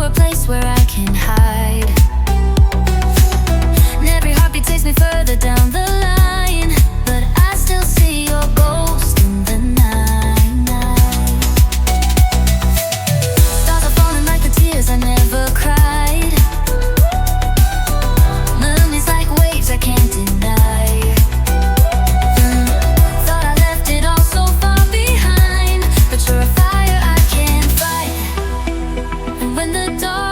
a place where I can hide. And every heartbeat takes me further down the line, but I still see your ghost in the night. Stars are falling like the tears I never cried. Memories like waves I can't deny. Thought I left it all so far behind, but you're a fire I can't fight. And when the dark